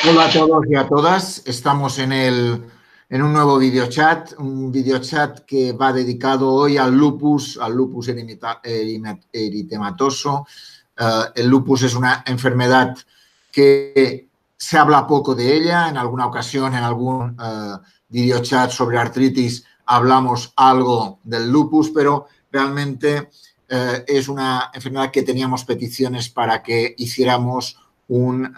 Hola a todos y a todas. Estamos en un nuevo un videochat que va dedicado hoy al lupus eritematoso. El lupus es una enfermedad que se habla poco de ella. En alguna ocasión, en algún videochat sobre artritis, hablamos algo del lupus, pero realmente es una enfermedad que teníamos peticiones para que hiciéramos un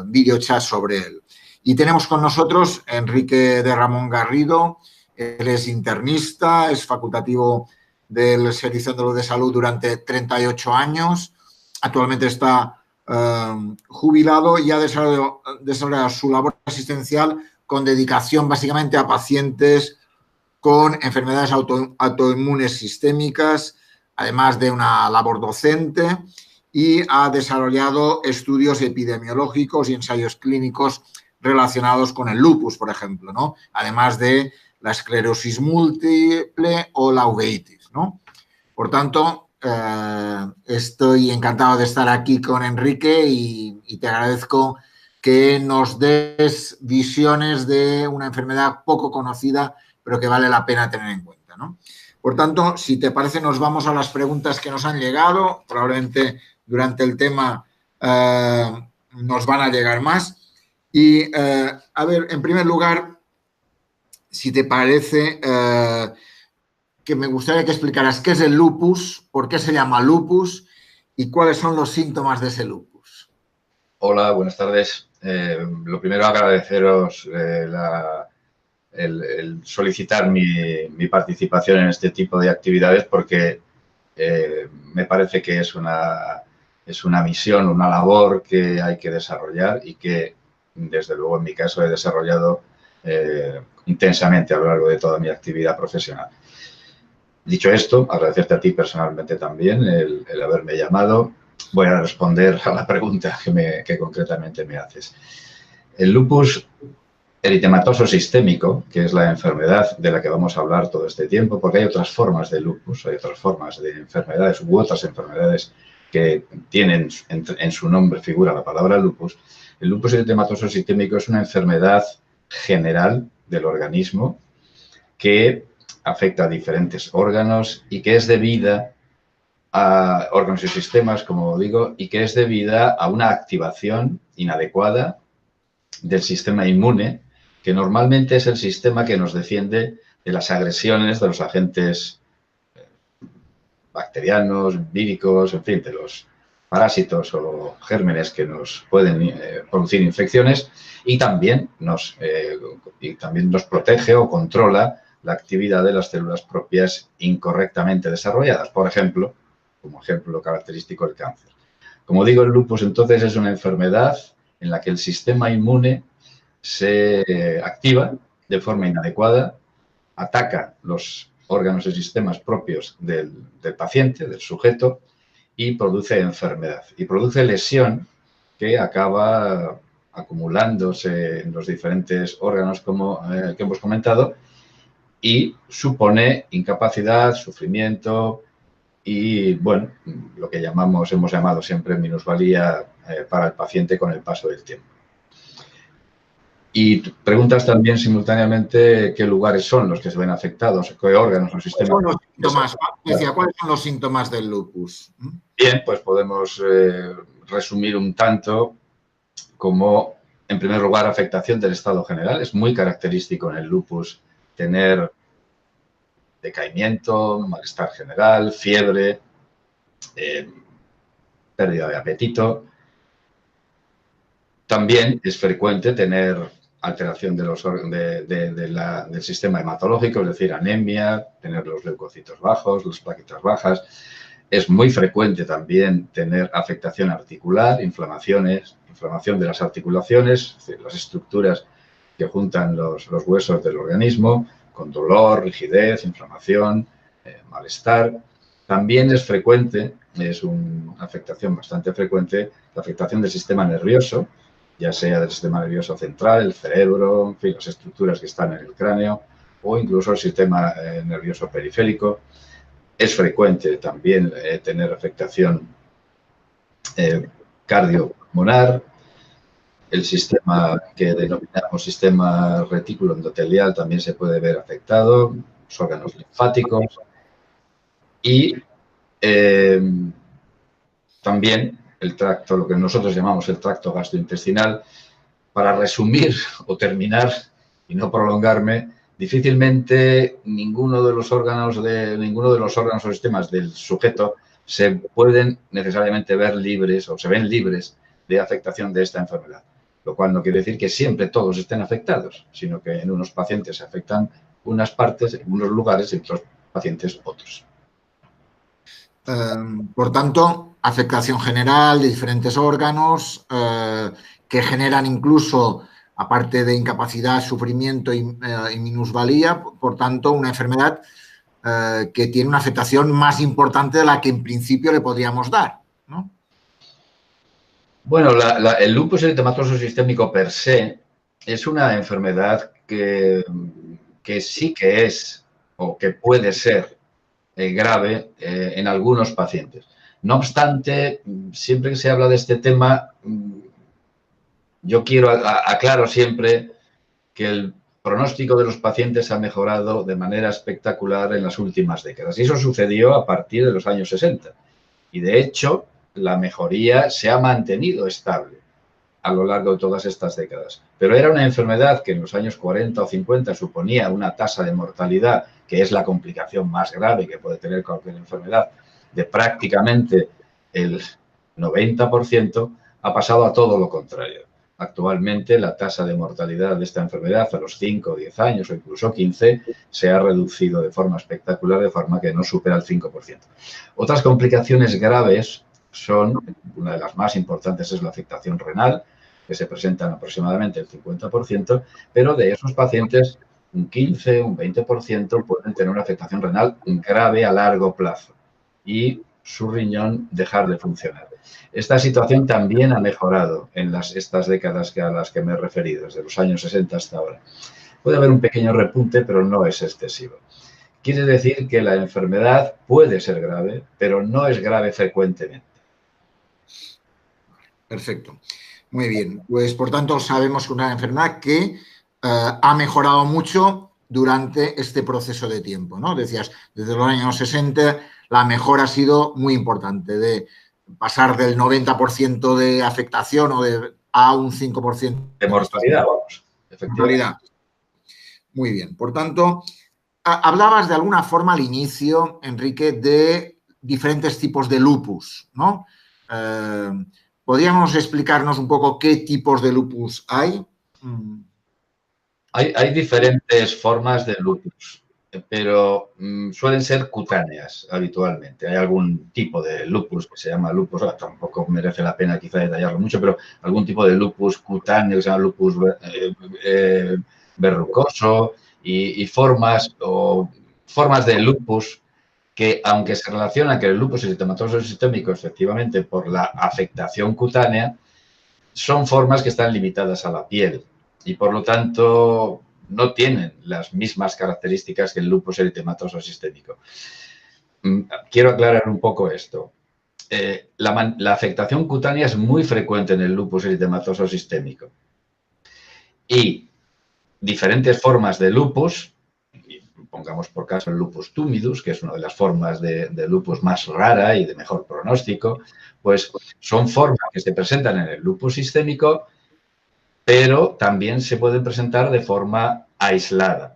videochat sobre él. Y tenemos con nosotros Enrique de Ramón Garrido. Él es internista, es facultativo del Servicio Andaluz de Salud durante 38 años. Actualmente está jubilado y ha desarrollado su labor asistencial con dedicación básicamente a pacientes con enfermedades autoinmunes sistémicas, además de una labor docente, y ha desarrollado estudios epidemiológicos y ensayos clínicos relacionados con el lupus, por ejemplo, ¿no? Además de la esclerosis múltiple o la uveitis, ¿no? Por tanto, estoy encantado de estar aquí con Enrique y te agradezco que nos des visiones de una enfermedad poco conocida, pero que vale la pena tener en cuenta, ¿no? Por tanto, si te parece, nos vamos a las preguntas que nos han llegado. Probablemente durante el tema nos van a llegar más. Y, a ver, en primer lugar, si te parece, que me gustaría que explicaras qué es el lupus, por qué se llama lupus y cuáles son los síntomas de ese lupus. Hola, buenas tardes. Lo primero, agradeceros el solicitar mi participación en este tipo de actividades porque me parece que es una misión, una labor que hay que desarrollar y que, desde luego, en mi caso he desarrollado intensamente a lo largo de toda mi actividad profesional. Dicho esto, agradecerte a ti personalmente también el haberme llamado. Voy a responder a la pregunta que concretamente me haces. El lupus eritematoso sistémico, que es la enfermedad de la que vamos a hablar todo este tiempo, porque hay otras formas de lupus, hay otras formas de enfermedades u otras enfermedades que tienen en su nombre figura la palabra lupus. El lupus eritematoso sistémico es una enfermedad general del organismo que afecta a diferentes órganos y que es debida a órganos y sistemas, como digo, y que es debida a una activación inadecuada del sistema inmune, que normalmente es el sistema que nos defiende de las agresiones de los agentes bacterianos, víricos, en fin, de los parásitos o gérmenes que nos pueden producir infecciones, y también nos protege o controla la actividad de las células propias incorrectamente desarrolladas. Por ejemplo, como ejemplo característico, el cáncer. Como digo, el lupus entonces es una enfermedad en la que el sistema inmune se activa de forma inadecuada, ataca los órganos y sistemas propios del paciente, del sujeto, y produce enfermedad. Y produce lesión que acaba acumulándose en los diferentes órganos que hemos comentado y supone incapacidad, sufrimiento y, bueno, lo que hemos llamado siempre minusvalía para el paciente con el paso del tiempo. Y preguntas también simultáneamente qué lugares son los que se ven afectados, qué órganos o sistemas. ¿Cuáles son los síntomas del lupus? Bien, pues podemos resumir un tanto como, en primer lugar, afectación del estado general. Es muy característico en el lupus tener decaimiento, malestar general, fiebre, pérdida de apetito. También es frecuente tener alteración del sistema hematológico, es decir, anemia, tener los leucocitos bajos, las plaquetas bajas. Es muy frecuente también tener afectación articular, inflamación de las articulaciones, es decir, las estructuras que juntan los huesos del organismo, con dolor, rigidez, inflamación, malestar. También es frecuente, es una afectación bastante frecuente, la afectación del sistema nervioso, ya sea del sistema nervioso central, el cerebro, en fin, las estructuras que están en el cráneo, o incluso el sistema nervioso periférico. Es frecuente también tener afectación cardiopulmonar, El sistema que denominamos sistema retículo endotelial también se puede ver afectado, los órganos linfáticos y también el tracto, lo que nosotros llamamos el tracto gastrointestinal. Para resumir o terminar y no prolongarme, difícilmente ninguno de los órganos o sistemas del sujeto se pueden necesariamente ver libres o se ven libres de afectación de esta enfermedad. Lo cual no quiere decir que siempre todos estén afectados, sino que en unos pacientes se afectan unas partes, en unos lugares, y en otros pacientes otros. Por tanto, afectación general de diferentes órganos que generan incluso, aparte de incapacidad, sufrimiento y minusvalía, por tanto, una enfermedad que tiene una afectación más importante de la que en principio le podríamos dar, ¿no? Bueno, el lupus eritematoso sistémico per se es una enfermedad que sí que es o que puede ser grave en algunos pacientes. No obstante, siempre que se habla de este tema, yo aclaro siempre que el pronóstico de los pacientes ha mejorado de manera espectacular en las últimas décadas. Y eso sucedió a partir de los años 60. Y de hecho, la mejoría se ha mantenido estable a lo largo de todas estas décadas. Pero era una enfermedad que en los años 40 o 50 suponía una tasa de mortalidad, que es la complicación más grave que puede tener cualquier enfermedad, de prácticamente el 90%, ha pasado a todo lo contrario. Actualmente la tasa de mortalidad de esta enfermedad a los 5 o 10 años o incluso 15 se ha reducido de forma espectacular, de forma que no supera el 5%. Otras complicaciones graves son, una de las más importantes es la afectación renal, que se presentan aproximadamente el 50%, pero de esos pacientes un 15, un 20% pueden tener una afectación renal grave a largo plazo y su riñón dejar de funcionar. Esta situación también ha mejorado en estas décadas a las que me he referido, desde los años 60 hasta ahora. Puede haber un pequeño repunte, pero no es excesivo. Quiere decir que la enfermedad puede ser grave, pero no es grave frecuentemente. Perfecto. Muy bien. Pues, por tanto, sabemos que una enfermedad que ha mejorado mucho durante este proceso de tiempo, ¿no? Decías, desde los años 60 la mejora ha sido muy importante, de pasar del 90% de afectación a un 5% de mortalidad, vamos. Efectivamente. Muy bien. Por tanto, hablabas de alguna forma al inicio, Enrique, de diferentes tipos de lupus, ¿no? ¿Podríamos explicarnos un poco qué tipos de lupus hay? Hay diferentes formas de lupus, pero suelen ser cutáneas habitualmente. Hay algún tipo de lupus que se llama lupus, tampoco merece la pena quizá detallarlo mucho, pero algún tipo de lupus cutáneo que se llama lupus verrucoso y formas de lupus que, aunque se relacionan con el lupus eritematoso sistémico efectivamente por la afectación cutánea, son formas que están limitadas a la piel y, por lo tanto, no tienen las mismas características que el lupus eritematoso sistémico. Quiero aclarar un poco esto. La afectación cutánea es muy frecuente en el lupus eritematoso sistémico y diferentes formas de lupus, pongamos por caso el lupus tumidus, que es una de las formas de lupus más rara y de mejor pronóstico, pues son formas que se presentan en el lupus sistémico, pero también se pueden presentar de forma aislada.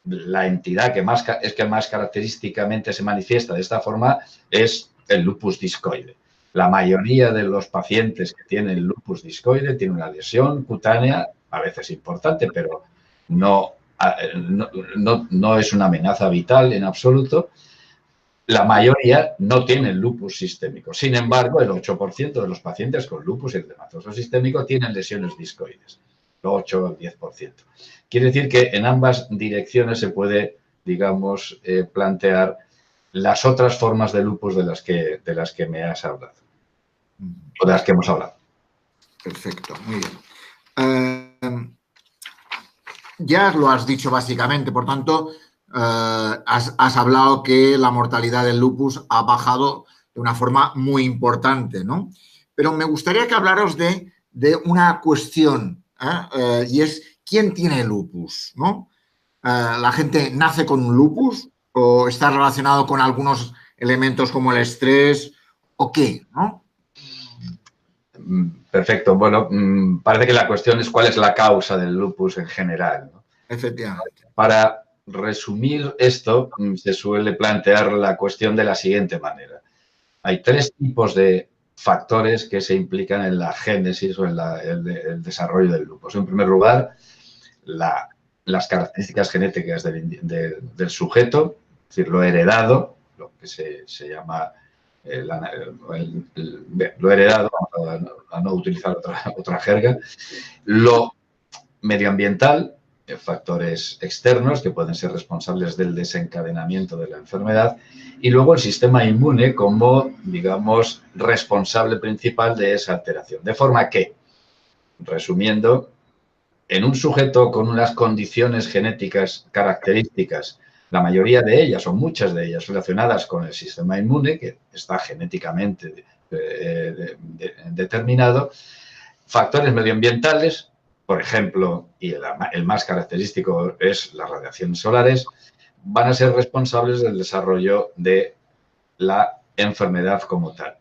La entidad que más característicamente se manifiesta de esta forma es el lupus discoide. La mayoría de los pacientes que tienen lupus discoide tienen una lesión cutánea, a veces importante, pero no es una amenaza vital en absoluto. La mayoría no tienen lupus sistémico. Sin embargo, el 8% de los pacientes con lupus eritematoso sistémico tienen lesiones discoides. El 8 o el 10%. Quiere decir que en ambas direcciones se puede, digamos, plantear las otras formas de lupus de las que me has hablado. O de las que hemos hablado. Perfecto, muy bien. Ya lo has dicho básicamente, por tanto, has hablado que la mortalidad del lupus ha bajado de una forma muy importante, ¿no? Pero me gustaría que hablaros de de una cuestión, y es ¿quién tiene lupus? ¿No? ¿La gente nace con un lupus o está relacionado con algunos elementos como el estrés o qué? ¿No? Perfecto. Bueno, parece que la cuestión es cuál es la causa del lupus en general, ¿no? Efectivamente. Para resumir esto, se suele plantear la cuestión de la siguiente manera. Hay 3 tipos de factores que se implican en la génesis o en el desarrollo del lupus. En primer lugar, las características genéticas del sujeto, es decir, lo heredado, lo que se llama lo heredado, a no utilizar otra jerga, lo medioambiental, factores externos que pueden ser responsables del desencadenamiento de la enfermedad, y luego el sistema inmune como, digamos, responsable principal de esa alteración. De forma que, resumiendo, en un sujeto con unas condiciones genéticas características, la mayoría de ellas o muchas de ellas relacionadas con el sistema inmune, que está genéticamente determinado, factores medioambientales, por ejemplo, y el más característico es las radiaciones solares, van a ser responsables del desarrollo de la enfermedad como tal.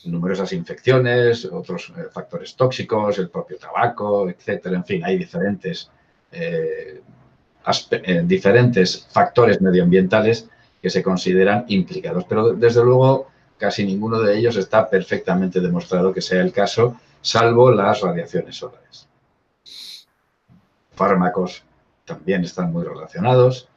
Numerosas infecciones, otros factores tóxicos, el propio tabaco, etcétera. En fin, hay diferentes factores medioambientales que se consideran implicados. Pero, desde luego, casi ninguno de ellos está perfectamente demostrado que sea el caso, salvo las radiaciones solares. Fármacos también están muy relacionados.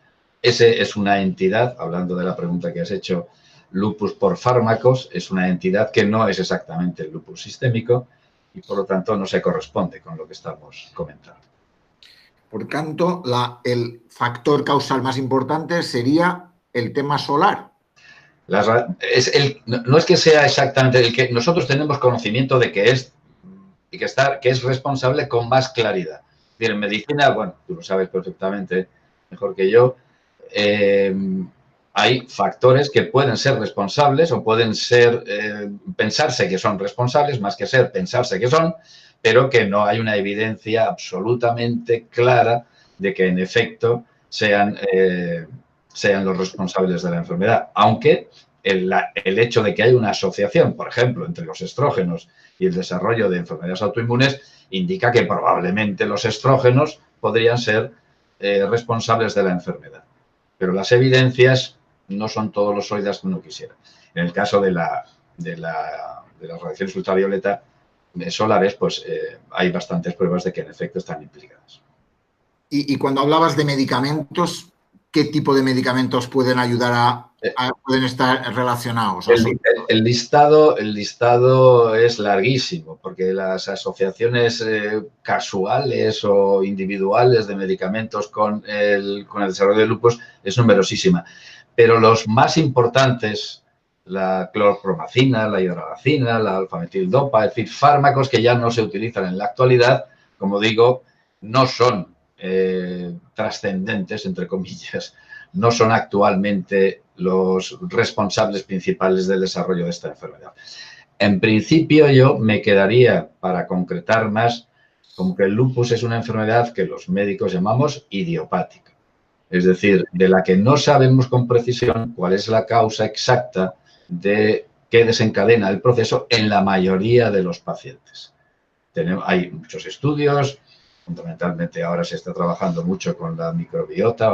Ese es una entidad, hablando de la pregunta que has hecho, lupus por fármacos, es una entidad que no es exactamente el lupus sistémico y, por lo tanto, no se corresponde con lo que estamos comentando. Por tanto, el factor causal más importante sería el tema solar. No es que sea exactamente el que nosotros tenemos conocimiento de que es y que es responsable con más claridad. Es decir, en medicina, bueno, tú lo sabes perfectamente, mejor que yo, hay factores que pueden ser responsables o pueden ser pensarse que son responsables, más que ser pensarse que son, pero que no hay una evidencia absolutamente clara de que en efecto sean los responsables de la enfermedad. Aunque el hecho de que hay una asociación, por ejemplo, entre los estrógenos y el desarrollo de enfermedades autoinmunes, indica que probablemente los estrógenos podrían ser responsables de la enfermedad. Pero las evidencias no son todos los sólidas que uno quisiera. En el caso de las radiaciones ultravioleta solares, pues hay bastantes pruebas de que en efecto están implicadas. Y cuando hablabas de medicamentos, ¿qué tipo de medicamentos pueden ayudar pueden estar relacionados? El listado es larguísimo, porque las asociaciones casuales o individuales de medicamentos con el desarrollo del lupus es numerosísima. Pero los más importantes, la clorpromacina, la hidralazina, la alfametildopa, es decir, fármacos que ya no se utilizan en la actualidad, como digo, no son trascendentes, entre comillas, no son actualmente los responsables principales del desarrollo de esta enfermedad. En principio, yo me quedaría, para concretar más, con que el lupus es una enfermedad que los médicos llamamos idiopática. Es decir, de la que no sabemos con precisión cuál es la causa exacta de que desencadena el proceso en la mayoría de los pacientes. Hay muchos estudios, fundamentalmente ahora se está trabajando mucho con la microbiota,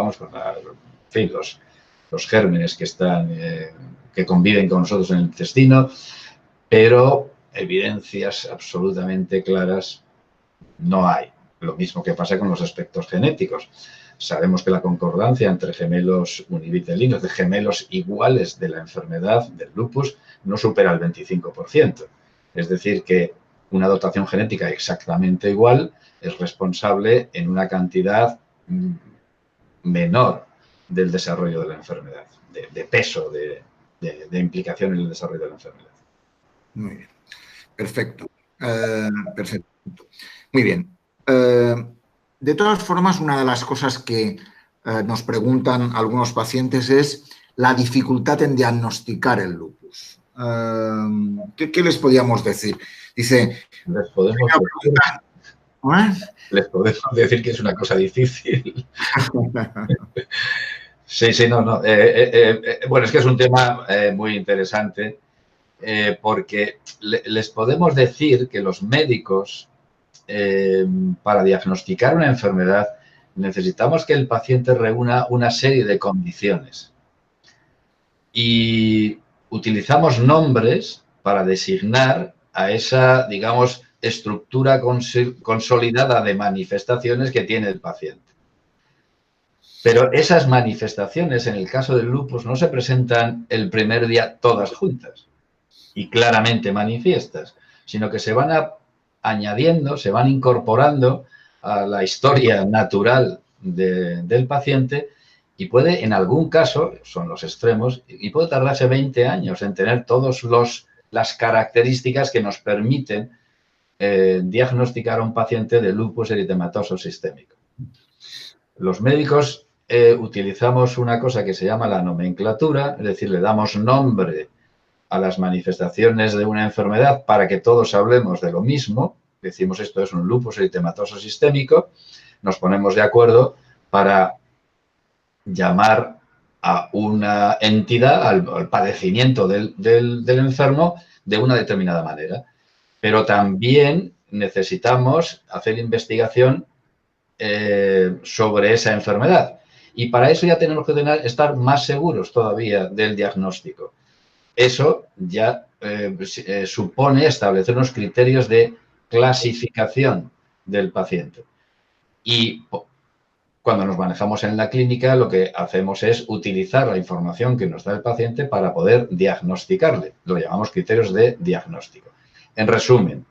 los gérmenes que conviven con nosotros en el intestino, pero evidencias absolutamente claras no hay. Lo mismo que pasa con los aspectos genéticos. Sabemos que la concordancia entre gemelos univitelinos, de gemelos iguales de la enfermedad del lupus, no supera el 25%. Es decir, que una dotación genética exactamente igual es responsable en una cantidad menor del desarrollo de la enfermedad, de peso, de implicación en el desarrollo de la enfermedad. Muy bien. Perfecto. Perfecto. Muy bien. De todas formas, una de las cosas que nos preguntan algunos pacientes es la dificultad en diagnosticar el lupus. ¿Qué les podríamos decir? Dice, Les podemos decir que es una cosa difícil. Sí, sí, no, no. Bueno, es que es un tema muy interesante porque les podemos decir que los médicos, para diagnosticar una enfermedad, necesitamos que el paciente reúna una serie de condiciones. Y utilizamos nombres para designar a esa, digamos, estructura consolidada de manifestaciones que tiene el paciente. Pero esas manifestaciones, en el caso del lupus, no se presentan el primer día todas juntas y claramente manifiestas, sino que se van añadiendo, se van incorporando a la historia natural del paciente y puede, en algún caso, son los extremos, y puede tardarse 20 años en tener todas las características que nos permiten diagnosticar a un paciente de lupus eritematoso sistémico. Los médicos utilizamos una cosa que se llama la nomenclatura, es decir, le damos nombre a las manifestaciones de una enfermedad para que todos hablemos de lo mismo. Decimos esto es un lupus eritematoso sistémico, nos ponemos de acuerdo para llamar a una entidad, al padecimiento del enfermo de una determinada manera. Pero también necesitamos hacer investigación sobre esa enfermedad. Y para eso ya tenemos que estar más seguros todavía del diagnóstico. Eso ya supone establecer unos criterios de clasificación del paciente. Y cuando nos manejamos en la clínica, lo que hacemos es utilizar la información que nos da el paciente para poder diagnosticarle. Lo llamamos criterios de diagnóstico. En resumen,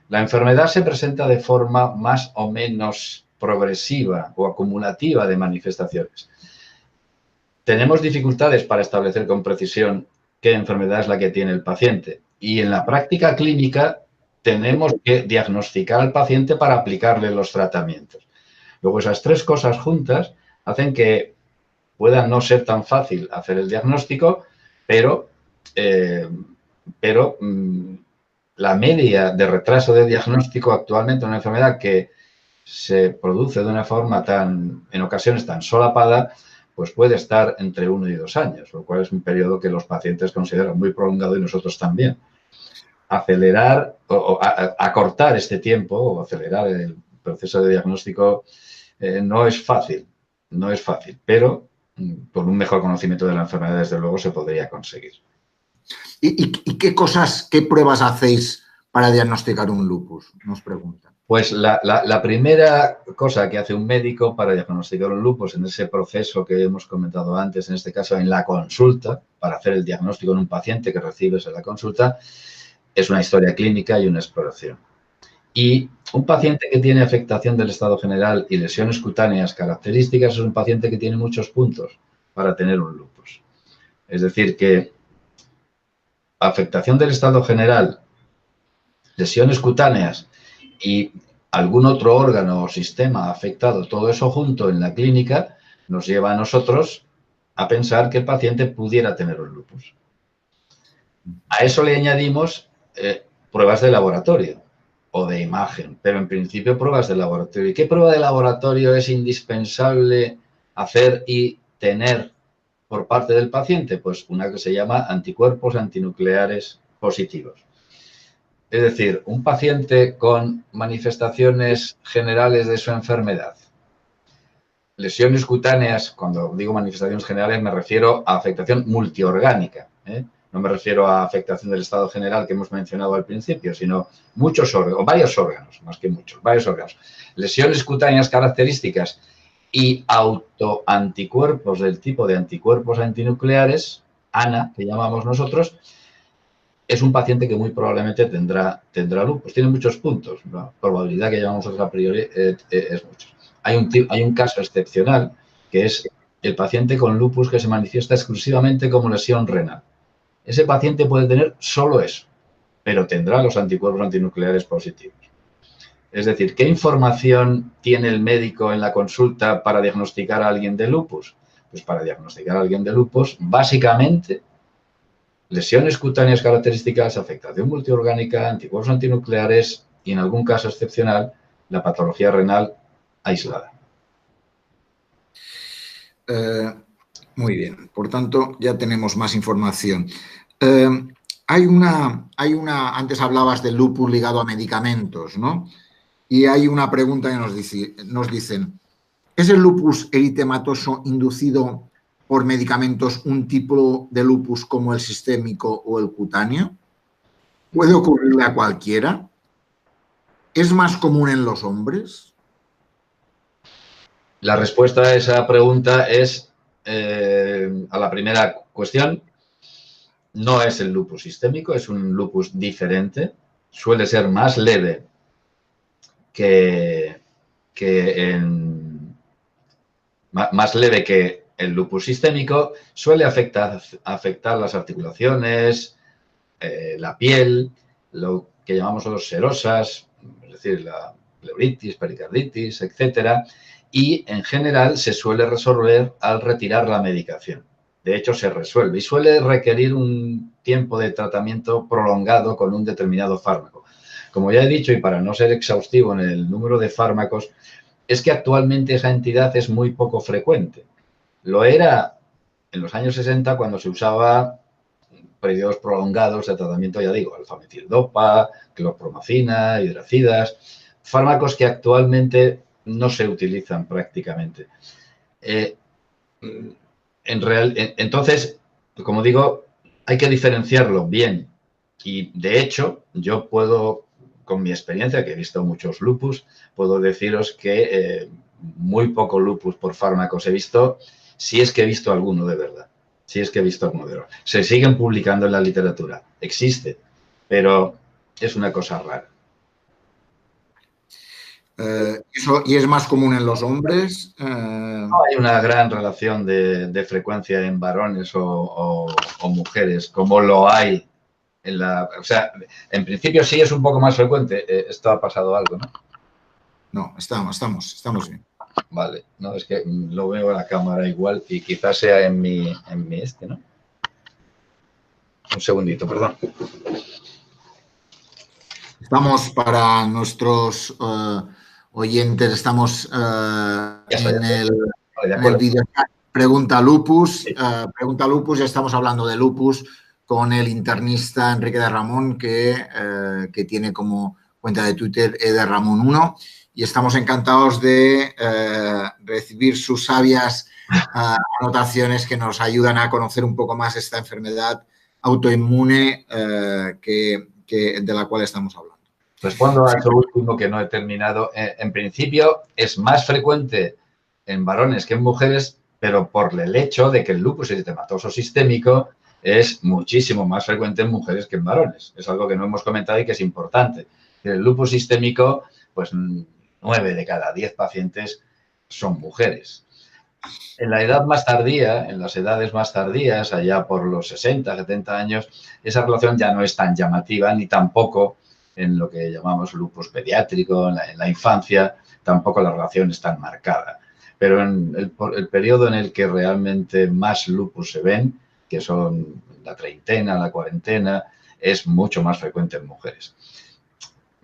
la enfermedad se presenta de forma más o menos progresiva o acumulativa de manifestaciones. Tenemos dificultades para establecer con precisión qué enfermedad es la que tiene el paciente. Y en la práctica clínica tenemos que diagnosticar al paciente para aplicarle los tratamientos. Luego esas tres cosas juntas hacen que pueda no ser tan fácil hacer el diagnóstico, pero la media de retraso de diagnóstico actualmente en una enfermedad que se produce de una forma en ocasiones tan solapada, pues puede estar entre 1 y 2 años, lo cual es un periodo que los pacientes consideran muy prolongado y nosotros también. Acelerar o acortar este tiempo o acelerar el proceso de diagnóstico no es fácil, pero con un mejor conocimiento de la enfermedad, desde luego, se podría conseguir. ¿Y qué pruebas hacéis para diagnosticar un lupus? Nos preguntan. Pues la primera cosa que hace un médico para diagnosticar un lupus en ese proceso que hemos comentado antes, en este caso en la consulta, para hacer el diagnóstico en un paciente que recibes en la consulta, es una historia clínica y una exploración. Y un paciente que tiene afectación del estado general y lesiones cutáneas características es un paciente que tiene muchos puntos para tener un lupus. Es decir, que afectación del estado general, lesiones cutáneas y algún otro órgano o sistema afectado, todo eso junto en la clínica, nos lleva a nosotros a pensar que el paciente pudiera tener un lupus. A eso le añadimos pruebas de laboratorio o de imagen, pero en principio pruebas de laboratorio. ¿Y qué prueba de laboratorio es indispensable hacer y tener por parte del paciente? Pues una que se llama anticuerpos antinucleares positivos. Es decir, un paciente con manifestaciones generales de su enfermedad, lesiones cutáneas, cuando digo manifestaciones generales me refiero a afectación multiorgánica, no me refiero a afectación del estado general que hemos mencionado al principio, sino muchos órganos, o varios órganos, más que muchos, varios órganos. Lesiones cutáneas características y autoanticuerpos del tipo de anticuerpos antinucleares, ANA, que llamamos nosotros, es un paciente que muy probablemente tendrá lupus. Tiene muchos puntos. La probabilidad que llamamos a priori es mucha. Hay un caso excepcional que es el paciente con lupus que se manifiesta exclusivamente como lesión renal. Ese paciente puede tener solo eso, pero tendrá los anticuerpos antinucleares positivos. Es decir, ¿qué información tiene el médico en la consulta para diagnosticar a alguien de lupus? Pues para diagnosticar a alguien de lupus, básicamente, lesiones cutáneas características, afectación multiorgánica, anticuerpos antinucleares y, en algún caso excepcional, la patología renal aislada. Muy bien, por tanto, ya tenemos más información. Antes hablabas del lupus ligado a medicamentos, ¿no? Y hay una pregunta que nos dicen, ¿es el lupus eritematoso inducido por medicamentos un tipo de lupus como el sistémico o el cutáneo? ¿Puede ocurrirle a cualquiera? ¿Es más común en los hombres? La respuesta a esa pregunta es, a la primera cuestión, no es el lupus sistémico, es un lupus diferente, suele ser más leve más leve que el lupus sistémico, suele afectar las articulaciones, la piel, lo que llamamos los serosas, es decir, la pleuritis, pericarditis, etcétera, y en general se suele resolver al retirar la medicación. De hecho, se resuelve y suele requerir un tiempo de tratamiento prolongado con un determinado fármaco. Como ya he dicho, y para no ser exhaustivo en el número de fármacos, es que actualmente esa entidad es muy poco frecuente. Lo era en los años 60 cuando se usaba periodos prolongados de tratamiento, ya digo, alfametildopa, clorpromacina, hidracidas, fármacos que actualmente no se utilizan prácticamente. Entonces, como digo, hay que diferenciarlo bien. Y, de hecho, yo puedo, con mi experiencia, que he visto muchos lupus, puedo deciros que muy poco lupus por fármacos he visto, si es que he visto alguno de verdad. Si es que he visto alguno de verdad. Se siguen publicando en la literatura. Existe, pero es una cosa rara. ¿Y es más común en los hombres? No hay una gran relación de frecuencia en varones o mujeres, como lo hay o sea, en principio sí es un poco más frecuente. Esto ha pasado algo, ¿no? No, estamos bien. Vale, no, es que lo veo a la cámara igual y quizás sea en mi ¿no? Un segundito, perdón. Estamos para nuestros oyentes, estamos en el vídeo. Pregunta Lupus, Sí. Pregunta Lupus, ya estamos hablando de lupus con el internista Enrique de Ramón, que tiene como cuenta de Twitter ederramon1, y estamos encantados de recibir sus sabias anotaciones que nos ayudan a conocer un poco más esta enfermedad autoinmune de la cual estamos hablando. Respondo a eso último que no he terminado. En principio es más frecuente en varones que en mujeres, pero por el hecho de que el lupus eritematoso sistémico es muchísimo más frecuente en mujeres que en varones. Es algo que no hemos comentado y que es importante. El lupus sistémico, pues 9 de cada 10 pacientes son mujeres. En la edad más tardía, en las edades más tardías, allá por los 60, 70 años, esa relación ya no es tan llamativa, ni tampoco en lo que llamamos lupus pediátrico, en la infancia, tampoco la relación es tan marcada. Pero en el periodo en el que realmente más lupus se ven, que son la treintena, la cuarentena, es mucho más frecuente en mujeres.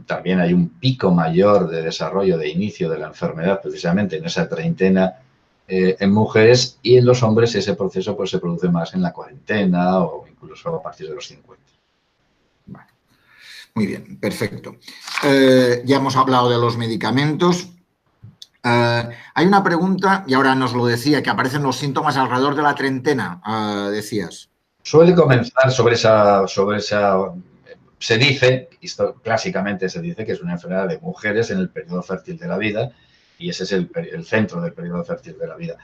También hay un pico mayor de desarrollo, de inicio de la enfermedad, precisamente en esa treintena, en mujeres, y en los hombres ese proceso pues, se produce más en la cuarentena o incluso a partir de los 50. Vale. Muy bien, perfecto. Ya hemos hablado de los medicamentos. Hay una pregunta, y ahora nos lo decía, que aparecen los síntomas alrededor de la treintena, decías. Suele comenzar sobre esa se dice, clásicamente se dice que es una enfermedad de mujeres en el periodo fértil de la vida, y ese es el centro del periodo fértil de la vida.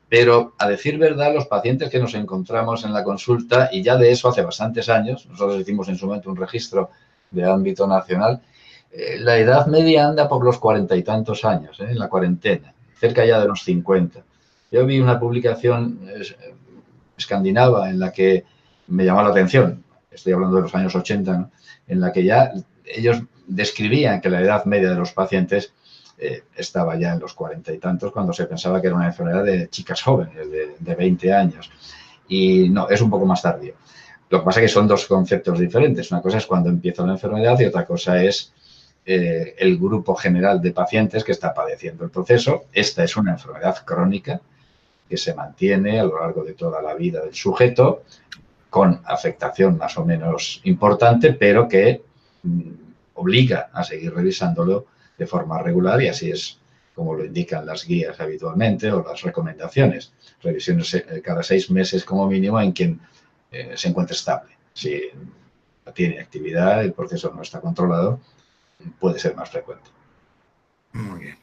Pero, a decir verdad, los pacientes que nos encontramos en la consulta, y ya de eso hace bastantes años, nosotros hicimos en su momento un registro de ámbito nacional, la edad media anda por los 40 y tantos años, en la cuarentena, cerca ya de los 50. Yo vi una publicación escandinava en la que me llamó la atención, estoy hablando de los años 80, ¿no? En la que ya ellos describían que la edad media de los pacientes estaba ya en los 40 y tantos, cuando se pensaba que era una enfermedad de chicas jóvenes, de 20 años. Y no, es un poco más tardío. Lo que pasa es que son dos conceptos diferentes. Una cosa es cuando empieza la enfermedad y otra cosa es el grupo general de pacientes que está padeciendo el proceso. Esta es una enfermedad crónica que se mantiene a lo largo de toda la vida del sujeto, con afectación más o menos importante, pero que obliga a seguir revisándolo de forma regular, y así es como lo indican las guías habitualmente o las recomendaciones. Revisiones cada 6 meses como mínimo en quien se encuentre estable. Si no tiene actividad, el proceso no está controlado, puede ser más frecuente. Muy bien.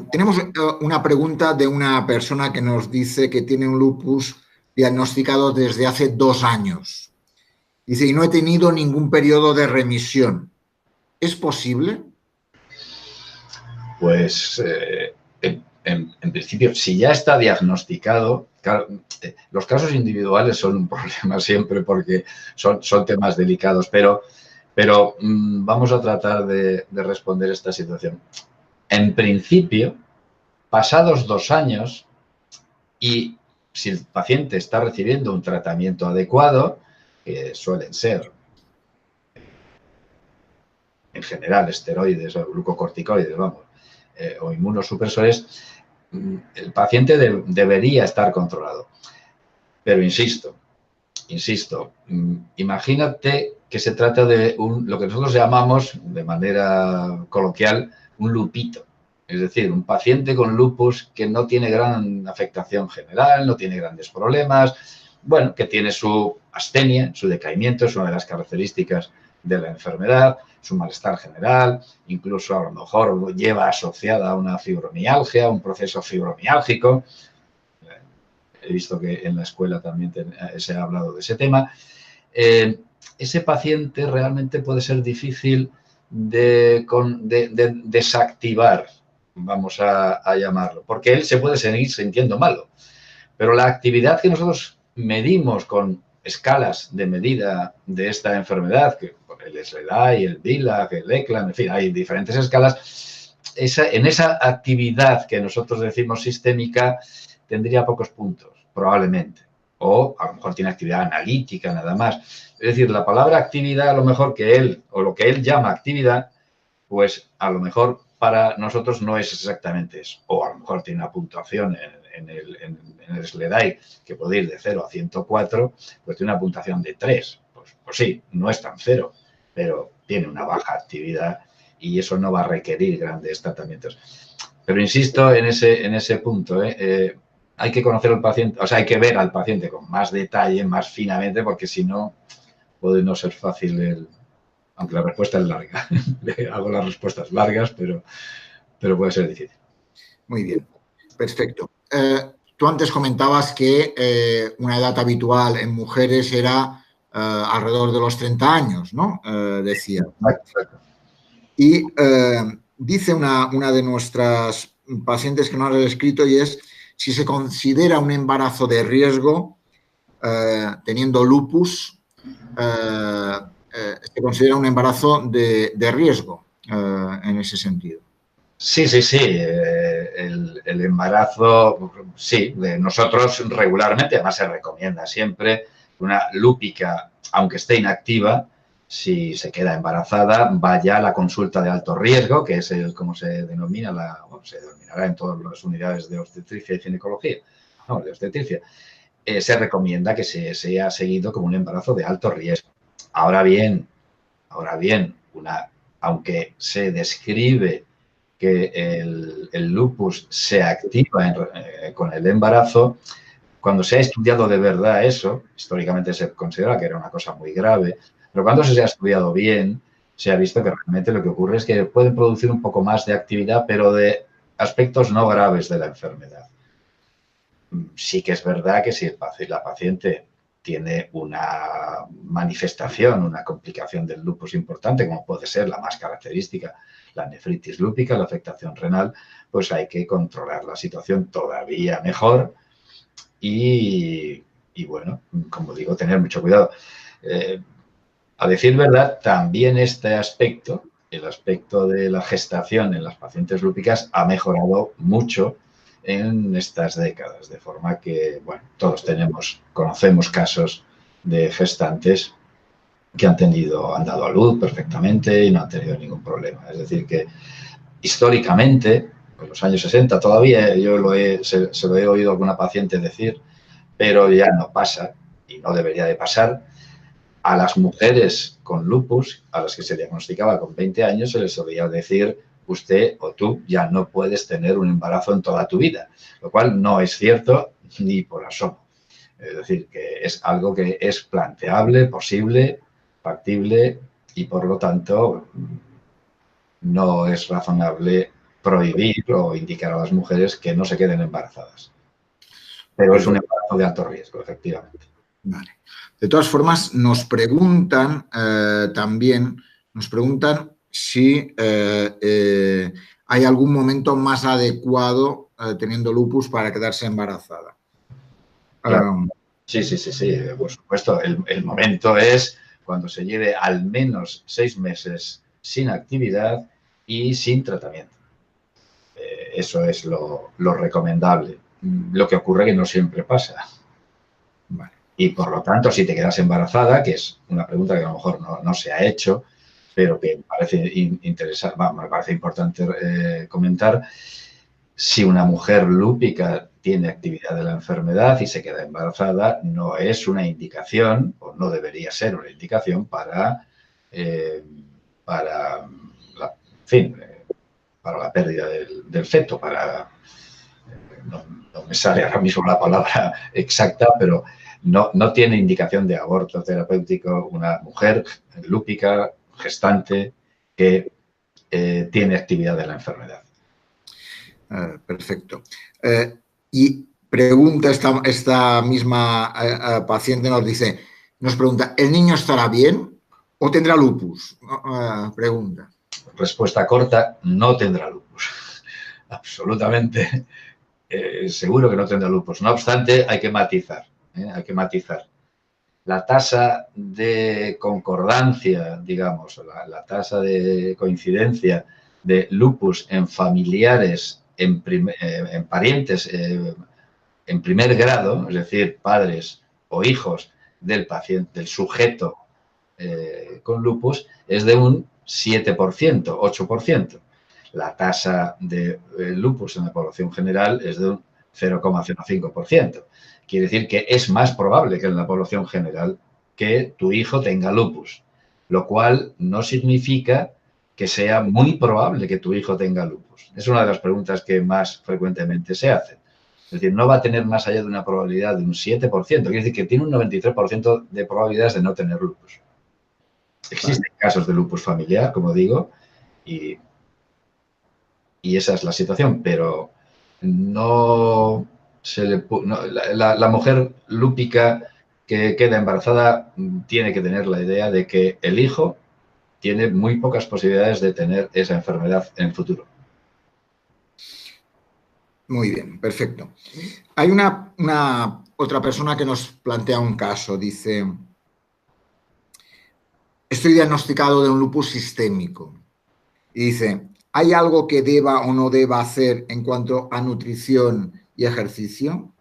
Tenemos una pregunta de una persona que nos dice que tiene un lupus diagnosticado desde hace 2 años. Dice, y no he tenido ningún periodo de remisión. ¿Es posible? Pues en principio, si ya está diagnosticado, claro, los casos individuales son un problema siempre porque son temas delicados, pero vamos a tratar de responder esta situación. En principio, pasados 2 años, y si el paciente está recibiendo un tratamiento adecuado, que suelen ser en general esteroides o glucocorticoides, vamos, o inmunosupresores, el paciente debería estar controlado. Pero insisto, imagínate que se trata de lo que nosotros llamamos, de manera coloquial, un lupito. Es decir, un paciente con lupus que no tiene gran afectación general, no tiene grandes problemas, bueno, que tiene su astenia, su decaimiento, es una de las características de la enfermedad, su malestar general, incluso a lo mejor lleva asociada a una fibromialgia, un proceso fibromiálgico. He visto que en la escuela también se ha hablado de ese tema. Ese paciente realmente puede ser difícil de desactivar, vamos a llamarlo, porque él se puede seguir sintiendo malo. Pero la actividad que nosotros medimos con escalas de medida de esta enfermedad, que el SLEDAI, el BILAG, el ECLAN, en fin, hay diferentes escalas, en esa actividad que nosotros decimos sistémica tendría pocos puntos, probablemente. O a lo mejor tiene actividad analítica nada más. Es decir, la palabra actividad, a lo mejor que él, o lo que él llama actividad, pues a lo mejor para nosotros no es exactamente eso. O a lo mejor tiene una puntuación en el SLEDAI que puede ir de 0 a 104, pues tiene una puntuación de 3. Pues sí, no es tan 0, pero tiene una baja actividad y eso no va a requerir grandes tratamientos. Pero insisto en ese punto, hay que conocer al paciente, o sea, hay que ver al paciente con más detalle, más finamente, porque si no, puede no ser fácil, aunque la respuesta es larga. Hago las respuestas largas, pero puede ser difícil. Muy bien, perfecto. Tú antes comentabas que una edad habitual en mujeres era alrededor de los 30 años, ¿no? Decía. Exacto. Y dice una de nuestras pacientes que nos ha escrito, y es si se considera un embarazo de riesgo teniendo lupus, se considera un embarazo de riesgo en ese sentido. Sí. El embarazo, sí, de nosotros regularmente, además se recomienda siempre una lúpica, aunque esté inactiva, si se queda embarazada, vaya a la consulta de alto riesgo, que es como se denomina, se denominará en todas las unidades de obstetricia y ginecología, no, de obstetricia. Se recomienda que sea seguido como un embarazo de alto riesgo. Ahora bien, aunque se describe que el lupus se activa con el embarazo, cuando se ha estudiado de verdad eso, históricamente se considera que era una cosa muy grave, pero cuando se ha estudiado bien, se ha visto que realmente lo que ocurre es que pueden producir un poco más de actividad, pero de aspectos no graves de la enfermedad. Sí que es verdad que si la paciente tiene una manifestación, una complicación del lupus importante, como puede ser la más característica, la nefritis lúpica, la afectación renal, pues hay que controlar la situación todavía mejor y bueno, como digo, tener mucho cuidado. A decir verdad, también este aspecto, el aspecto de la gestación en las pacientes lúpicas, ha mejorado mucho en estas décadas, de forma que, bueno, todos conocemos casos de gestantes que han dado a luz perfectamente y no han tenido ningún problema. Es decir, que históricamente, en los años 60 todavía, yo se lo he oído a alguna paciente decir, pero ya no pasa y no debería de pasar. A las mujeres con lupus, a las que se diagnosticaba con 20 años, se les solía decir, usted o tú ya no puedes tener un embarazo en toda tu vida, lo cual no es cierto ni por asomo. Es decir, que es algo que es planteable, posible, factible y, por lo tanto, no es razonable prohibir o indicar a las mujeres que no se queden embarazadas. Pero es un embarazo de alto riesgo, efectivamente. Vale. De todas formas, nos preguntan también, si hay algún momento más adecuado teniendo lupus para quedarse embarazada. Claro. Sí, por supuesto. El momento es cuando se lleve al menos 6 meses sin actividad y sin tratamiento. Eso es lo recomendable. Lo que ocurre que no siempre pasa. Vale. Y, por lo tanto, si te quedas embarazada, que es una pregunta que a lo mejor no se ha hecho, pero que me parece importante comentar, si una mujer lúpica tiene actividad de la enfermedad y se queda embarazada, no es una indicación, o no debería ser una indicación para la pérdida del feto, no me sale ahora mismo la palabra exacta, pero no tiene indicación de aborto terapéutico una mujer lúpica, gestante, que tiene actividad de la enfermedad. Perfecto. Y pregunta esta misma paciente, nos pregunta, ¿el niño estará bien o tendrá lupus? Pregunta. Respuesta corta, no tendrá lupus. Absolutamente seguro que no tendrá lupus. No obstante, hay que matizar. La tasa de concordancia, digamos, la tasa de coincidencia de lupus en familiares, en parientes en primer grado, es decir, padres o hijos del paciente, del sujeto con lupus, es de un 7%, 8%. La tasa de lupus en la población general es de un 0,05%. Quiere decir que es más probable que en la población general que tu hijo tenga lupus, lo cual no significa que sea muy probable que tu hijo tenga lupus. Es una de las preguntas que más frecuentemente se hacen. Es decir, no va a tener más allá de una probabilidad de un 7%, quiere decir que tiene un 93% de probabilidades de no tener lupus. Existen casos de lupus familiar, como digo, y esa es la situación, pero la mujer lúpica que queda embarazada tiene que tener la idea de que el hijo tiene muy pocas posibilidades de tener esa enfermedad en el futuro. Muy bien, perfecto. Hay otra persona que nos plantea un caso, dice, estoy diagnosticado de un lupus sistémico y dice, ¿hay algo que deba o no deba hacer en cuanto a nutrición y ejercicio?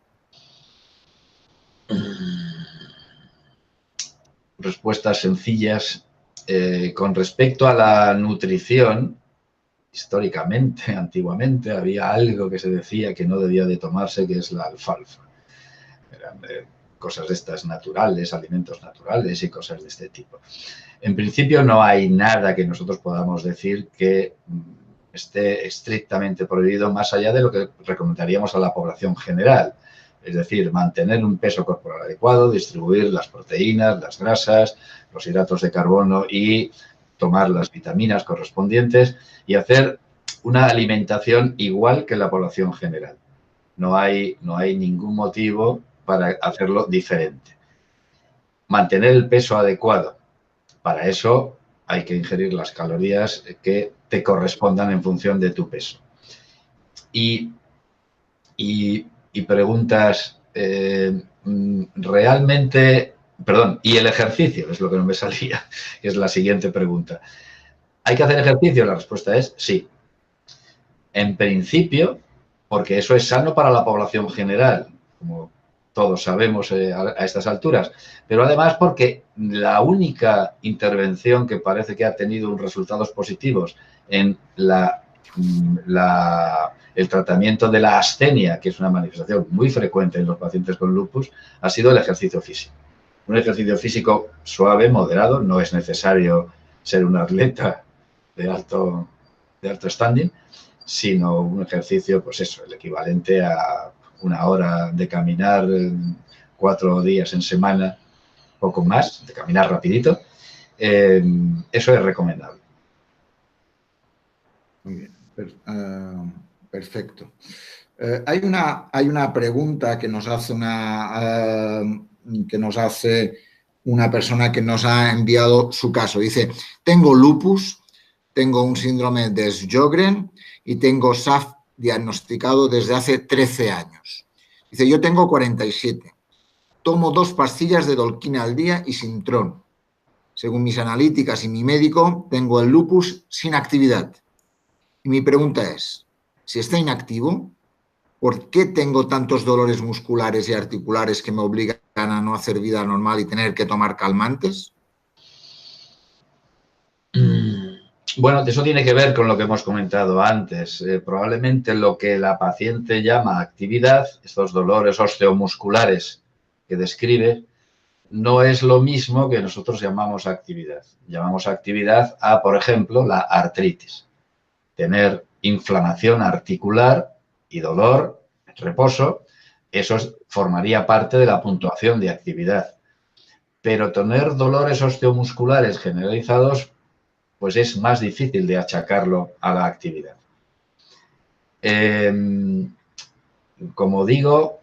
Respuestas sencillas. Con respecto a la nutrición, históricamente, antiguamente, había algo que se decía que no debía de tomarse, que es la alfalfa. Eran cosas de estas naturales, alimentos naturales y cosas de este tipo. En principio no hay nada que nosotros podamos decir que esté estrictamente prohibido más allá de lo que recomendaríamos a la población general. Es decir, mantener un peso corporal adecuado, distribuir las proteínas, las grasas, los hidratos de carbono y tomar las vitaminas correspondientes y hacer una alimentación igual que la población general. No hay ningún motivo para hacerlo diferente. Mantener el peso adecuado. Para eso hay que ingerir las calorías que te correspondan en función de tu peso. Y preguntas realmente, perdón, y el ejercicio, es lo que no me salía, es la siguiente pregunta. ¿Hay que hacer ejercicio? La respuesta es sí. En principio, porque eso es sano para la población general. Como todos sabemos a estas alturas, pero además porque la única intervención que parece que ha tenido resultados positivos en el tratamiento de la astenia, que es una manifestación muy frecuente en los pacientes con lupus, ha sido el ejercicio físico. Un ejercicio físico suave, moderado, no es necesario ser un atleta de alto standing, sino un ejercicio, pues eso, el equivalente a 1 hora de caminar 4 días en semana, poco más, de caminar rapidito. Eso es recomendable. Muy bien, perfecto. Hay una pregunta que nos hace una persona que nos ha enviado su caso. Dice, tengo lupus, tengo un síndrome de Sjögren y tengo SAF diagnosticado desde hace 13 años. Dice, yo tengo 47. Tomo 2 pastillas de Dolquina al día y Sintrón. Según mis analíticas y mi médico, tengo el lupus sin actividad. Y mi pregunta es, si está inactivo, ¿por qué tengo tantos dolores musculares y articulares que me obligan a no hacer vida normal y tener que tomar calmantes? Bueno, eso tiene que ver con lo que hemos comentado antes. Probablemente lo que la paciente llama actividad, estos dolores osteomusculares que describe, no es lo mismo que nosotros llamamos actividad. Llamamos actividad a, por ejemplo, la artritis. Tener inflamación articular y dolor, reposo, eso formaría parte de la puntuación de actividad. Pero tener dolores osteomusculares generalizados, pues es más difícil de achacarlo a la actividad. Como digo,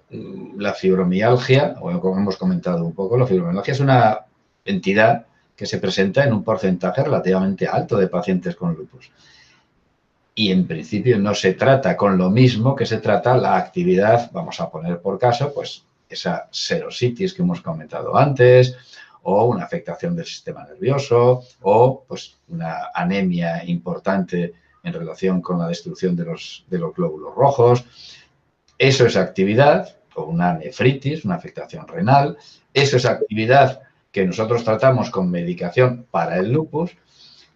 la fibromialgia, o como hemos comentado un poco, la fibromialgia es una entidad que se presenta en un porcentaje relativamente alto de pacientes con lupus. Y en principio no se trata con lo mismo que se trata la actividad, vamos a poner por caso, pues esa serositis que hemos comentado antes, o una afectación del sistema nervioso, o pues una anemia importante en relación con la destrucción de los glóbulos rojos. Eso es actividad, o una nefritis, una afectación renal. Eso es actividad que nosotros tratamos con medicación para el lupus.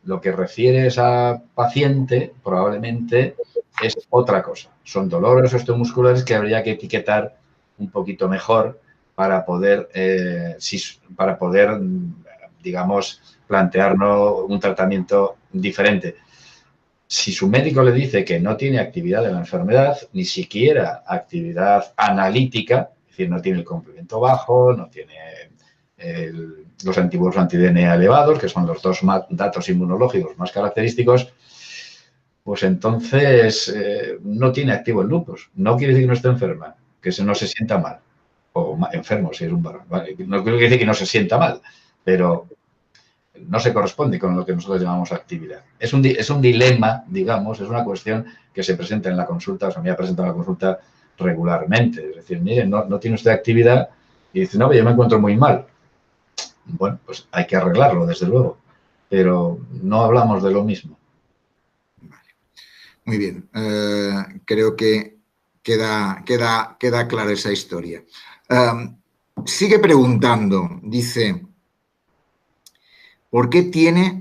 Lo que refiere a esa paciente probablemente es otra cosa. Son dolores osteomusculares que habría que etiquetar un poquito mejor para poder, digamos, plantearnos un tratamiento diferente. Si su médico le dice que no tiene actividad de la enfermedad, ni siquiera actividad analítica, es decir, no tiene el complemento bajo, no tiene los anticuerpos anti-DNA elevados, que son los 2 datos inmunológicos más característicos, pues entonces no tiene activo el lupus. No quiere decir que no esté enferma, que no se sienta mal, o enfermo si es un varón. Vale, no quiere decir que no se sienta mal, pero no se corresponde con lo que nosotros llamamos actividad. Es un dilema, digamos, es una cuestión que se presenta en la consulta, o sea, me ha presentado en la consulta regularmente. Es decir, mire, no tiene usted actividad y dice, no, yo me encuentro muy mal. Bueno, pues hay que arreglarlo, desde luego, pero no hablamos de lo mismo. Vale. Muy bien, creo que queda clara esa historia. Sigue preguntando, dice, ¿por qué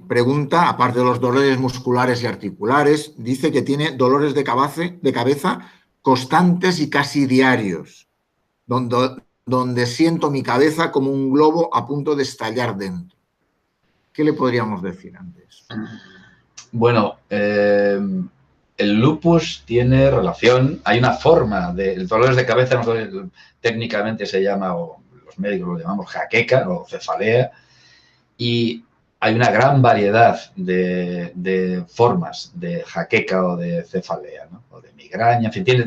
pregunta, aparte de los dolores musculares y articulares, dice que tiene dolores de cabeza constantes y casi diarios, donde siento mi cabeza como un globo a punto de estallar dentro? ¿Qué le podríamos decir antes? Bueno, el lupus tiene relación, hay una forma el dolores de cabeza, técnicamente se llama, o los médicos lo llamamos jaqueca o cefalea, y hay una gran variedad de formas de jaqueca o de cefalea, ¿no? O de migraña, en fin, tiene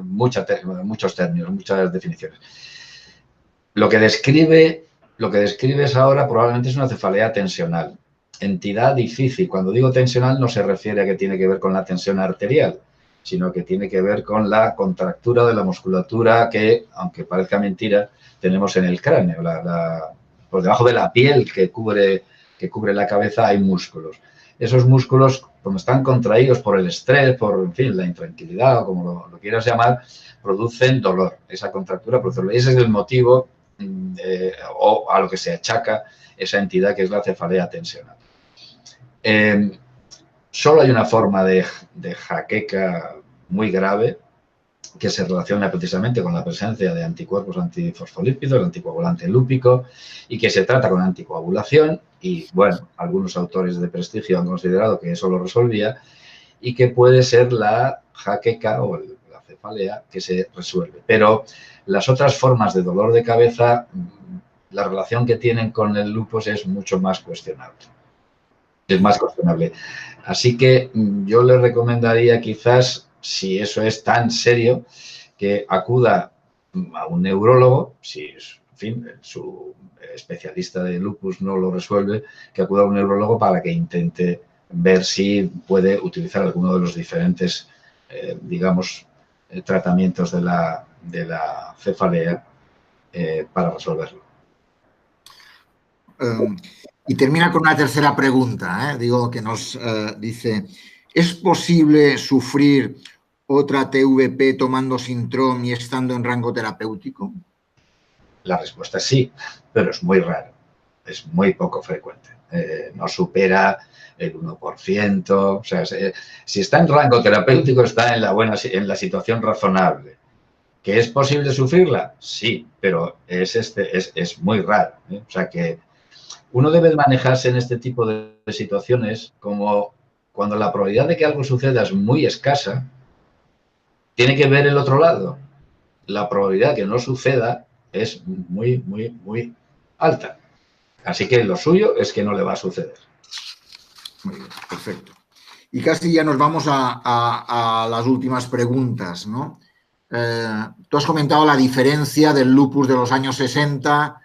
muchos términos, muchas definiciones. Lo que describes ahora probablemente es una cefalea tensional. Entidad difícil. Cuando digo tensional no se refiere a que tiene que ver con la tensión arterial, sino que tiene que ver con la contractura de la musculatura que, aunque parezca mentira, tenemos en el cráneo. Por debajo de la piel que cubre la cabeza hay músculos. Esos músculos cuando están contraídos por el estrés, por, en fin, la intranquilidad o como lo quieras llamar, producen dolor. Esa contractura produce dolor. Ese es el motivo o a lo que se achaca esa entidad que es la cefalea tensional. Solo hay una forma de jaqueca muy grave que se relaciona precisamente con la presencia de anticuerpos antifosfolípidos, el anticoagulante lúpico, y que se trata con anticoagulación. Y, bueno, algunos autores de prestigio han considerado que eso lo resolvía y que puede ser la jaqueca o la cefalea que se resuelve. Pero las otras formas de dolor de cabeza, la relación que tienen con el lupus es mucho más cuestionable. Es más cuestionable. Así que yo le recomendaría quizás, si eso es tan serio, que acuda a un neurólogo, si, en fin, su especialista de lupus no lo resuelve, que acuda a un neurólogo para que intente ver si puede utilizar alguno de los diferentes, digamos, tratamientos de la cefalea para resolverlo. Y termina con una tercera pregunta, digo, que nos dice, ¿es posible sufrir otra TVP tomando Sintrom y estando en rango terapéutico? La respuesta es sí, pero es muy raro, es muy poco frecuente. No supera el 1%, o sea, si está en rango terapéutico está en la situación razonable. ¿Que es posible sufrirla? Sí, pero es muy raro. O sea que uno debe manejarse en este tipo de situaciones como cuando la probabilidad de que algo suceda es muy escasa, tiene que ver el otro lado. La probabilidad de que no suceda es muy, muy, muy alta. Así que lo suyo es que no le va a suceder. Muy bien, perfecto. Y casi ya nos vamos a las últimas preguntas, ¿no? Tú has comentado la diferencia del lupus de los años 60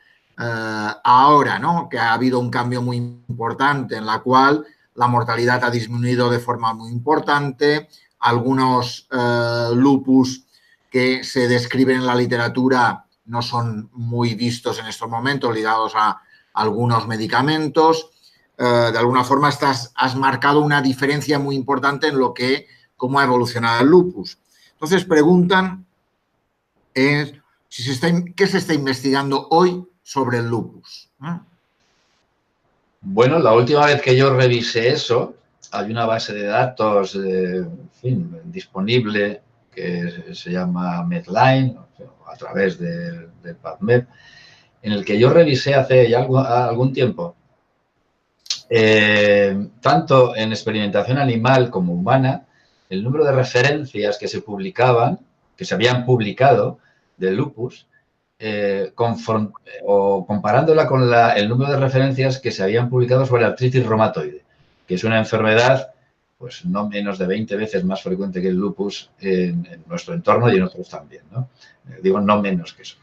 ahora, ¿no? Que ha habido un cambio muy importante en la cual la mortalidad ha disminuido de forma muy importante. Algunos lupus que se describen en la literatura no son muy vistos en estos momentos, ligados a algunos medicamentos. De alguna forma has marcado una diferencia muy importante en cómo ha evolucionado el lupus. Entonces preguntan qué se está investigando hoy sobre el lupus. Bueno, la última vez que yo revisé eso, hay una base de datos en fin, disponible que se llama Medline, a través del PubMed, en el que yo revisé hace ya algún tiempo, tanto en experimentación animal como humana, el número de referencias que se publicaban, que se habían publicado del lupus, o comparándola con el número de referencias que se habían publicado sobre artritis reumatoide, que es una enfermedad pues no menos de 20 veces más frecuente que el lupus en nuestro entorno y en otros también, ¿no? Digo, no menos que eso.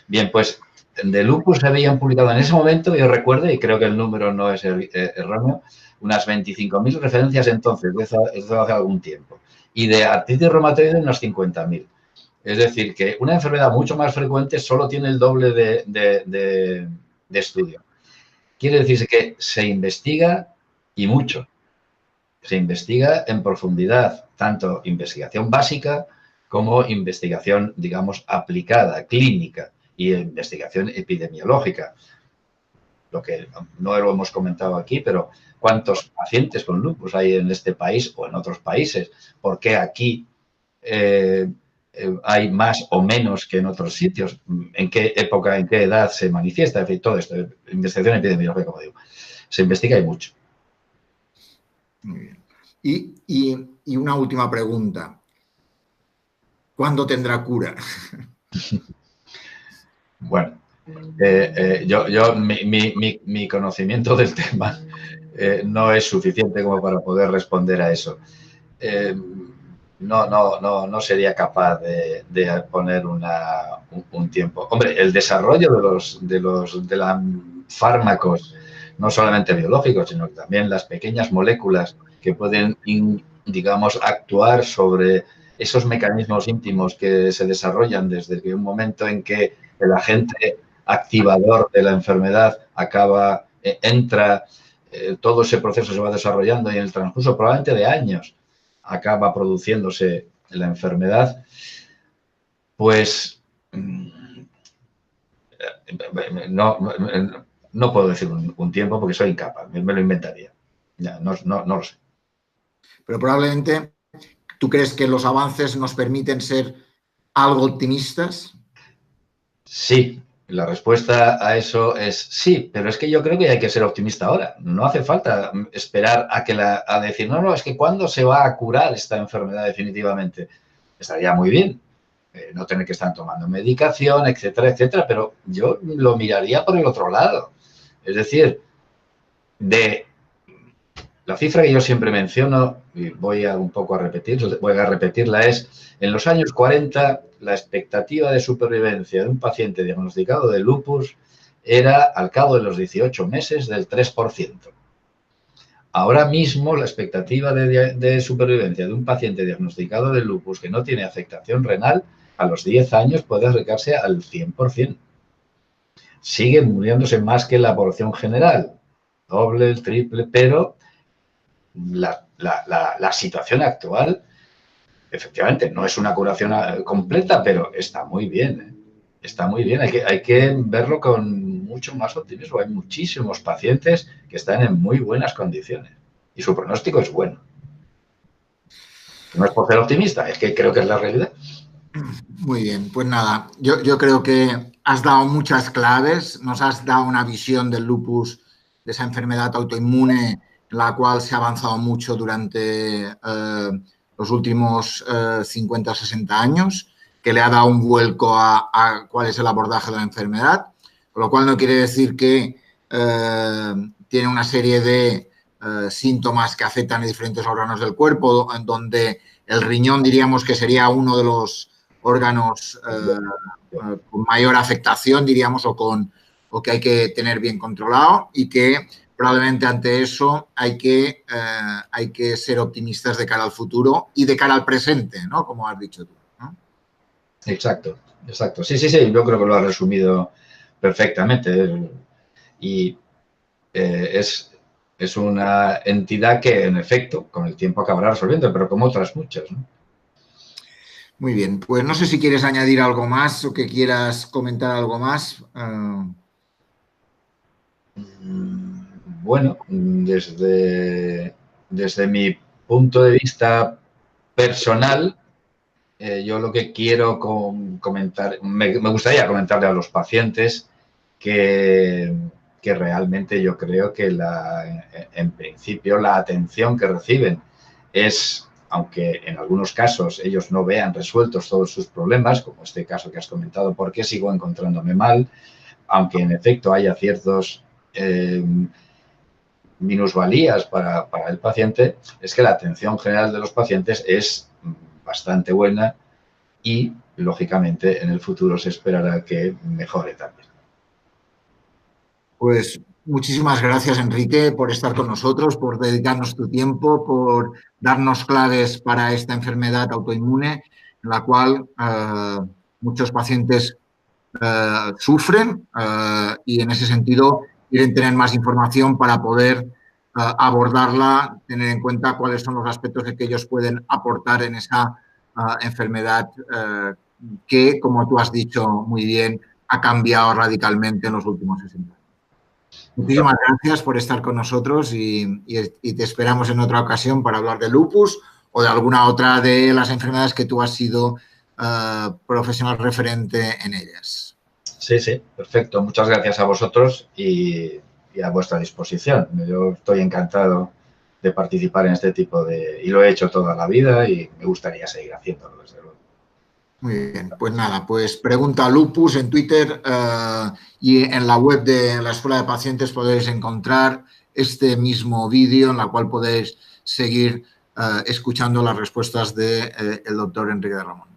Bien, pues de lupus se habían publicado en ese momento, yo recuerdo, y creo que el número no es erróneo, unas 25.000 referencias entonces, desde hace algún tiempo. Y de artritis reumatoide unas 50.000. Es decir, que una enfermedad mucho más frecuente solo tiene el doble de estudio. Quiere decirse que se investiga y mucho. Se investiga en profundidad, tanto investigación básica como investigación, digamos, aplicada, clínica y investigación epidemiológica. Lo que no lo hemos comentado aquí, pero ¿cuántos pacientes con lupus hay en este país o en otros países? ¿Por qué aquí hay más o menos que en otros sitios? ¿En qué época, en qué edad se manifiesta? En fin, todo esto, investigación epidemiológica, como digo. Se investiga y mucho. Muy bien. Y una última pregunta. ¿Cuándo tendrá cura? Bueno, mi conocimiento del tema no es suficiente como para poder responder a eso. No sería capaz de poner un tiempo. Hombre, el desarrollo de los fármacos, no solamente biológicos, sino también las pequeñas moléculas que pueden, digamos, actuar sobre esos mecanismos íntimos que se desarrollan desde un momento en que el agente activador de la enfermedad entra todo ese proceso se va desarrollando y en el transcurso probablemente de años acaba produciéndose la enfermedad, pues no puedo decir un tiempo porque soy incapaz, me lo inventaría. Ya, no lo sé. Pero probablemente, ¿tú crees que los avances nos permiten ser algo optimistas? Sí, la respuesta a eso es sí, pero es que yo creo que hay que ser optimista ahora. No hace falta esperar a decir, no, es que ¿cuándo se va a curar esta enfermedad definitivamente? Estaría muy bien no tener que estar tomando medicación, etcétera, etcétera, pero yo lo miraría por el otro lado. Es decir, de la cifra que yo siempre menciono, y voy a repetirla, es en los años 40 la expectativa de supervivencia de un paciente diagnosticado de lupus era al cabo de los 18 meses del 3%. Ahora mismo la expectativa de supervivencia de un paciente diagnosticado de lupus que no tiene afectación renal a los 10 años puede acercarse al 100%. Sigue muriéndose más que la población general, doble, el triple, pero la situación actual, efectivamente, no es una curación completa, pero está muy bien. Está muy bien. Hay que verlo con mucho más optimismo. Hay muchísimos pacientes que están en muy buenas condiciones y su pronóstico es bueno. No es por ser optimista, es que creo que es la realidad. Muy bien, pues nada, yo creo que has dado muchas claves, nos has dado una visión del lupus, de esa enfermedad autoinmune en la cual se ha avanzado mucho durante los últimos 50 o 60 años, que le ha dado un vuelco a cuál es el abordaje de la enfermedad, con lo cual no quiere decir que tiene una serie de síntomas que afectan a diferentes órganos del cuerpo, en donde el riñón diríamos que sería uno de los órganos con mayor afectación, diríamos, o que hay que tener bien controlado y que probablemente ante eso hay que ser optimistas de cara al futuro y de cara al presente, ¿no? Como has dicho tú, ¿no? Exacto. Sí, yo creo que lo has resumido perfectamente. Y es una entidad que, en efecto, con el tiempo acabará resolviendo, pero como otras muchas, ¿no? Muy bien, pues no sé si quieres añadir algo más o que quieras comentar algo más. Bueno, desde mi punto de vista personal, yo lo que quiero comentar, me gustaría comentarle a los pacientes que realmente yo creo que en principio la atención que reciben es, aunque en algunos casos ellos no vean resueltos todos sus problemas, como este caso que has comentado, ¿por qué sigo encontrándome mal? Aunque en efecto haya ciertos minusvalías para el paciente, es que la atención general de los pacientes es bastante buena y, lógicamente, en el futuro se esperará que mejore también. Pues muchísimas gracias, Enrique, por estar con nosotros, por dedicarnos tu tiempo, por darnos claves para esta enfermedad autoinmune, en la cual muchos pacientes sufren y en ese sentido quieren tener más información para poder abordarla, tener en cuenta cuáles son los aspectos que ellos pueden aportar en esa enfermedad que, como tú has dicho muy bien, ha cambiado radicalmente en los últimos 60 años. Muchísimas gracias por estar con nosotros y te esperamos en otra ocasión para hablar de lupus o de alguna otra de las enfermedades que tú has sido profesional referente en ellas. Sí, perfecto. Muchas gracias a vosotros y a vuestra disposición. Yo estoy encantado de participar en este tipo y lo he hecho toda la vida y me gustaría seguir haciéndolo, desde luego. Muy bien, pues nada, pues pregunta Lupus en Twitter y en la web de la Escuela de Pacientes podéis encontrar este mismo vídeo en la cual podéis seguir escuchando las respuestas del doctor Enrique de Ramón.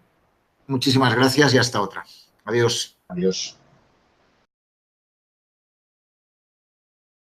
Muchísimas gracias y hasta otra. Adiós. Adiós.